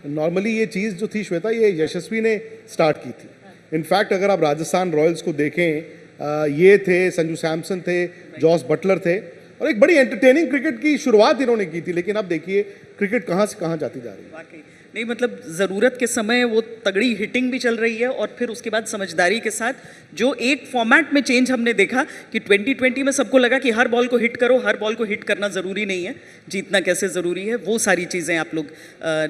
Normally ये चीज़ जो थी श्वेता, ये यशस्वी ने स्टार्ट की थी। इनफैक्ट अगर आप राजस्थान रॉयल्स को देखें, ये थे, संजू सैमसन थे, जॉस बटलर थे, और एक बड़ी एंटरटेनिंग क्रिकेट की शुरुआत इन्होंने की थी। लेकिन अब देखिए क्रिकेट कहाँ से कहाँ जाती जा रही है। वाकई नहीं, मतलब ज़रूरत के समय वो तगड़ी हिटिंग भी चल रही है, और फिर उसके बाद समझदारी के साथ जो एक फॉर्मेट में चेंज हमने देखा कि 2020 में सबको लगा कि हर बॉल को हिट करो, हर बॉल को हिट करना ज़रूरी नहीं है, जीतना कैसे ज़रूरी है, वो सारी चीज़ें आप लोग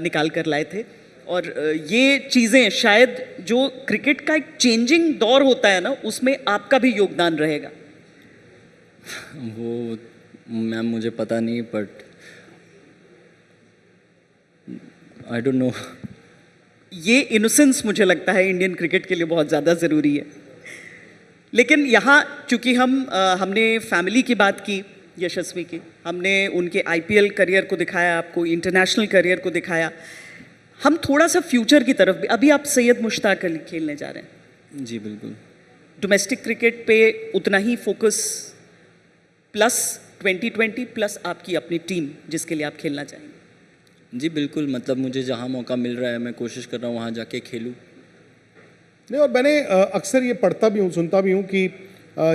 निकाल कर लाए थे। और ये चीज़ें शायद जो क्रिकेट का एक चेंजिंग दौर होता है ना, उसमें आपका भी योगदान रहेगा। वो मैम मुझे पता नहीं, बट आई डोंट नो। ये इनोसेंस मुझे लगता है इंडियन क्रिकेट के लिए बहुत ज़्यादा ज़रूरी है। लेकिन यहाँ चूँकि हमने फैमिली की बात की, यशस्वी की, हमने उनके आईपीएल करियर को दिखाया, आपको इंटरनेशनल करियर को दिखाया, हम थोड़ा सा फ्यूचर की तरफ भी, अभी आप सैयद मुश्ताक अली खेलने जा रहे हैं। जी बिल्कुल। डोमेस्टिक क्रिकेट पे उतना ही फोकस, प्लस 2020 प्लस आपकी अपनी टीम जिसके लिए आप खेलना चाहेंगे। जी बिल्कुल, मतलब मुझे जहाँ मौका मिल रहा है मैं कोशिश कर रहा हूँ वहाँ जाके खेलूँ। नहीं, और मैंने अक्सर ये पढ़ता भी हूँ, सुनता भी हूँ कि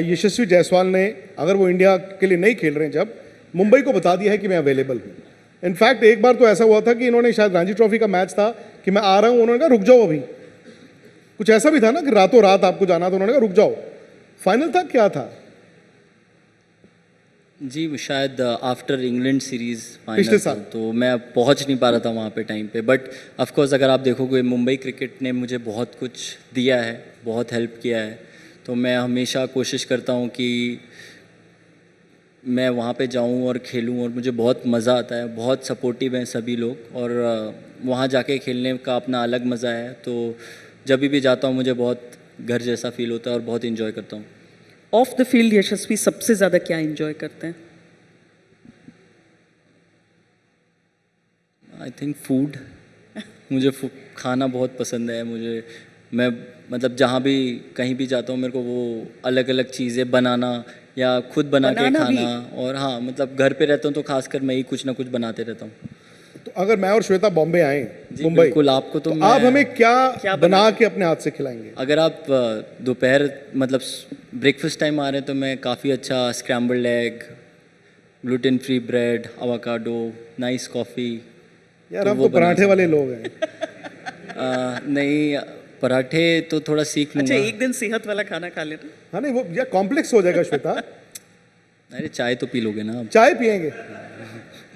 यशस्वी जायसवाल ने, अगर वो इंडिया के लिए नहीं खेल रहे हैं जब, मुंबई को बता दिया है कि मैं अवेलेबल हूँ। इनफैक्ट एक बार तो ऐसा हुआ था कि इन्होंने, शायद रणजी ट्रॉफी का मैच था, कि मैं आ रहा हूँ, उन्होंने कहा रुक जाओ अभी। कुछ ऐसा भी था ना कि रातों रात आपको जाना था, उन्होंने कहा रुक जाओ। फाइनल था, क्या था? जी शायद आफ्टर इंग्लैंड सीरीज़ पिछले फाइनल साल। तो मैं पहुंच नहीं पा रहा था वहाँ पे टाइम पे, बट ऑफ कोर्स अगर आप देखोगे मुंबई क्रिकेट ने मुझे बहुत कुछ दिया है, बहुत हेल्प किया है, तो मैं हमेशा कोशिश करता हूँ कि मैं वहाँ पे जाऊँ और खेलूँ, और मुझे बहुत मज़ा आता है। बहुत सपोर्टिव हैं सभी लोग, और वहाँ जाके खेलने का अपना अलग मज़ा है। तो जब भी जाता हूँ मुझे बहुत घर जैसा फील होता है और बहुत इन्जॉय करता हूँ। ऑफ द फील्ड यशस्वी सबसे ज़्यादा क्या एंजॉय करते हैं? I think food. मुझे खाना बहुत पसंद है। मैं मतलब जहाँ भी कहीं भी जाता हूँ मेरे को वो अलग अलग चीज़ें बनाना या खुद बना के बनाना भी? खाना, और हाँ मतलब घर पे रहता हूँ तो खासकर मैं ही कुछ ना कुछ बनाते रहता हूँ। तो अगर मैं और श्वेता बॉम्बे आए, जी मुंबई, बिल्कुल, आपको तो आप हमें क्या क्या बना के अपने हाथ से खिलाएंगे? अगर आप दोपहर मतलब ब्रेकफास्ट टाइम आ रहे हैं तो मैं काफ़ी अच्छा scrambled egg, gluten free bread, avocado, nice coffee. यार हम तो पराठे वाले लोग हैं। नहीं, पराठे तो थोड़ा सीख अच्छा, लूँगा। एक दिन सेहत वाला खाना खा लेना। हाँ नहीं, वो या कॉम्प्लेक्स हो जाएगा श्वेता। अरे चाय तो पी लोगे ना आप। चाय पियेंगे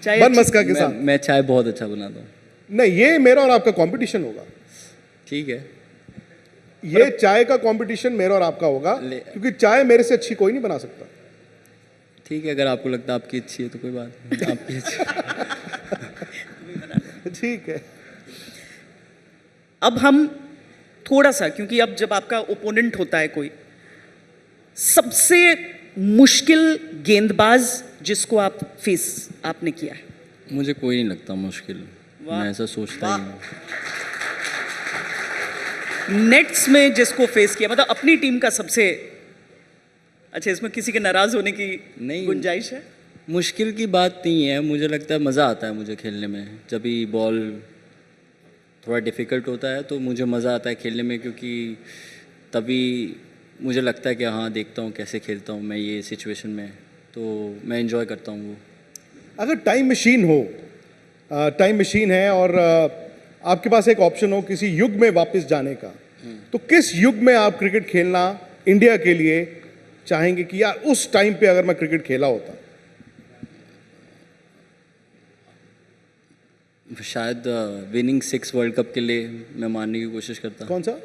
चाहे बन मस्का के साथ। मैं चाय बहुत अच्छा बनाता हूँ। नहीं, ये मेरा और आपका कंपटीशन होगा। ठीक है। ये चाय का कंपटीशन मेरा और आपका होगा, क्योंकि चाय मेरे से अच्छी कोई नहीं बना सकता। ठीक है, अगर आपको लगता है आपकी अच्छी है तो कोई बात नहीं, आपकी अच्छी। ठीक है। अब हम थोड़ा सा, क्योंकि अब जब आपका ओपोनेंट होता है कोई, सबसे मुश्किल गेंदबाज जिसको आप फेस आपने किया है? मुझे कोई नहीं लगता मुश्किल, मैं ऐसा सोचता ही नहीं। नेट्स में जिसको फेस किया, मतलब अपनी टीम का सबसे अच्छा, इसमें किसी के नाराज होने की नहीं, गुंजाइश है? मुश्किल की बात नहीं है, मुझे लगता है मज़ा आता है मुझे खेलने में। जब भी बॉल थोड़ा डिफ़िकल्ट होता है तो मुझे मज़ा आता है खेलने में, क्योंकि तभी मुझे लगता है कि हाँ देखता हूँ कैसे खेलता हूँ मैं ये सिचुएशन में, तो मैं एंजॉय करता हूँ वो। अगर टाइम मशीन हो, टाइम मशीन है और आपके पास एक ऑप्शन हो किसी युग में वापस जाने का, तो किस युग में आप क्रिकेट खेलना इंडिया के लिए चाहेंगे कि यार उस टाइम पे अगर मैं क्रिकेट खेला होता? शायद विनिंग 6 वर्ल्ड कप के लिए मैं मानने की कोशिश करता हूँ। कौन सा?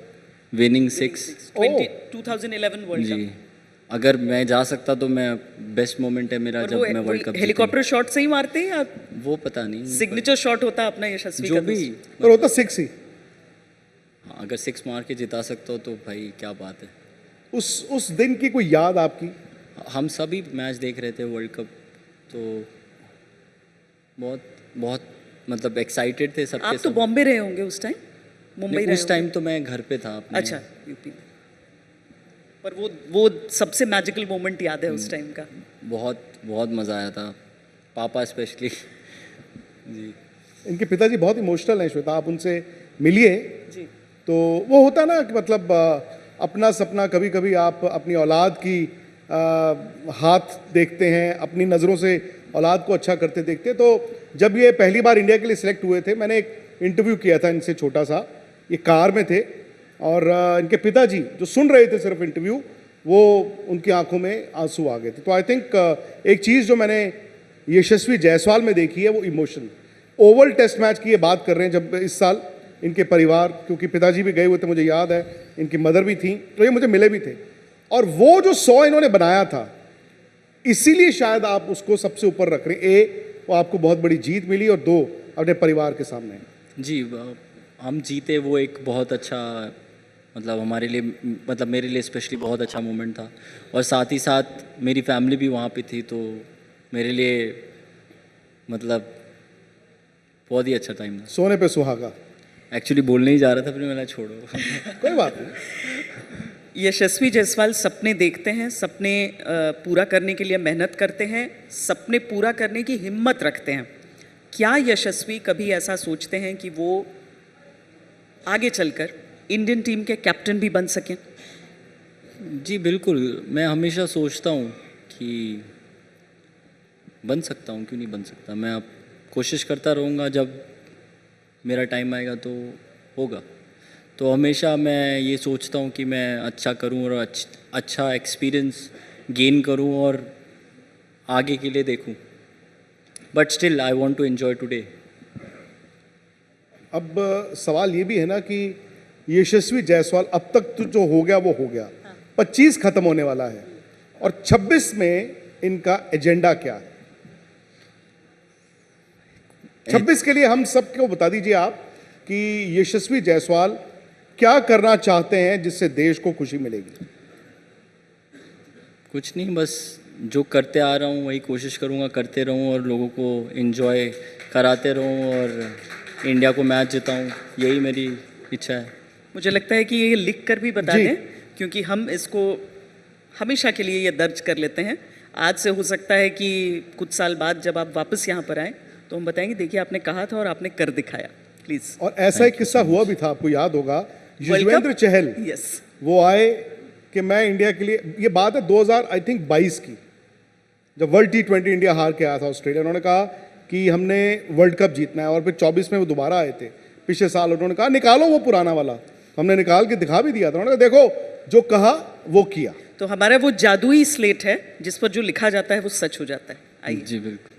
विनिंग 6? 2011 वर्ल्ड जी, कप। अगर मैं जा सकता तो मैं, बेस्ट मोमेंट है मेरा जब मैं वर्ल्ड कप हेलीकॉप्टर शॉट से ही मारते हैं या वो पता नहीं, सिग्नेचर शॉट होता है अपना यशस्वी जो का? भी, पर होता 6 ही। हाँ, अगर 6 मार के जिता सकता हो तो भाई क्या बात है। उस दिन की कोई याद आपकी? हम सभी मैच देख रहे थे वर्ल्ड कप, तो बहुत बहुत मतलब एक्साइटेड थे सबके आप तो सब। बॉम्बे रहे होंगे उस टाइम, मुंबई रहे उस टाइम होंगे? तो मैं घर पे था अपने। अच्छा, यूपी में। पर वो सबसे मैजिकल मोमेंट याद है उस टाइम का? बहुत बहुत मज़ा आया था, पापा स्पेशली। जी। इनके पिताजी बहुत इमोशनल हैं श्वेता, आप उनसे मिलिए जी। तो वो होता ना कि मतलब अपना सपना कभी कभी आप अपनी औलाद की हाथ देखते हैं, अपनी नज़रों से औलाद को अच्छा करते देखते हैं। तो जब ये पहली बार इंडिया के लिए सिलेक्ट हुए थे, मैंने एक इंटरव्यू किया था इनसे छोटा सा, ये कार में थे और इनके पिताजी जो सुन रहे थे सिर्फ इंटरव्यू, वो उनकी आंखों में आंसू आ गए थे। तो आई थिंक एक चीज़ जो मैंने यशस्वी जायसवाल में देखी है वो इमोशन। ओवल टेस्ट मैच की ये बात कर रहे हैं जब इस साल इनके परिवार, क्योंकि पिताजी भी गए हुए थे मुझे याद है, इनकी मदर भी थी, तो ये मुझे मिले भी थे, और वो जो 100 इन्होंने बनाया था, इसीलिए शायद आप उसको सबसे ऊपर रख रहे हैं। वो आपको बहुत बड़ी जीत मिली, और 2 अपने परिवार के सामने। जी, हम जीते वो एक बहुत अच्छा, मतलब हमारे लिए, मतलब मेरे लिए स्पेशली बहुत अच्छा मोमेंट था। और साथ ही साथ मेरी फैमिली भी वहाँ पे थी, तो मेरे लिए मतलब बहुत ही अच्छा टाइम था। सोने पे सुहागा। एक्चुअली बोलने ही जा रहा था, फिर मैंने छोड़ो। कोई बात नहीं। यशस्वी जायसवाल सपने देखते हैं, सपने पूरा करने के लिए मेहनत करते हैं, सपने पूरा करने की हिम्मत रखते हैं। क्या यशस्वी कभी ऐसा सोचते हैं कि वो आगे चलकर इंडियन टीम के कैप्टन भी बन सकें? जी बिल्कुल, मैं हमेशा सोचता हूँ कि बन सकता हूँ, क्यों नहीं बन सकता। मैं अब कोशिश करता रहूँगा, जब मेरा टाइम आएगा तो होगा। तो हमेशा मैं ये सोचता हूँ कि मैं अच्छा करूँ और अच्छा एक्सपीरियंस गेन करूँ और आगे के लिए देखूँ। But still I want to enjoy today. अब सवाल ये भी है ना कि यशस्वी जायसवाल अब तक तो जो हो गया वो हो गया, 25 खत्म होने वाला है, और 26 में इनका एजेंडा क्या है? 26 के लिए हम सबको बता दीजिए आप कि यशस्वी जायसवाल क्या करना चाहते हैं जिससे देश को खुशी मिलेगी। कुछ नहीं, बस जो करते आ रहा हूँ वही कोशिश करूँगा, करते रहूँ और लोगों को एंजॉय कराते रहूँ और इंडिया को मैच जिताऊँ, यही मेरी इच्छा है। मुझे लगता है कि ये लिख कर भी बता जी। दें, क्योंकि हम इसको हमेशा के लिए ये दर्ज कर लेते हैं। आज से हो सकता है कि कुछ साल बाद जब आप वापस यहाँ पर आएँ तो हम बताएंगे देखिए आपने कहा था और आपने कर दिखाया। प्लीज़। और ऐसा एक किस्सा हुआ भी था, आपको याद होगा, युजवेंद्र चहल, यस, वो आए कि मैं इंडिया के लिए, ये बात है 2022 की, जब वर्ल्ड T20 इंडिया हार के आया था ऑस्ट्रेलिया। उन्होंने कहा कि हमने वर्ल्ड कप जीतना है, और फिर 24 में वो दोबारा आए थे पिछले साल। उन्होंने कहा निकालो वो पुराना वाला, हमने निकाल के दिखा भी दिया था। उन्होंने कहा देखो जो कहा वो किया। तो हमारा वो जादुई स्लेट है जिस पर जो लिखा जाता है वो सच हो जाता है। आइए। जी बिल्कुल।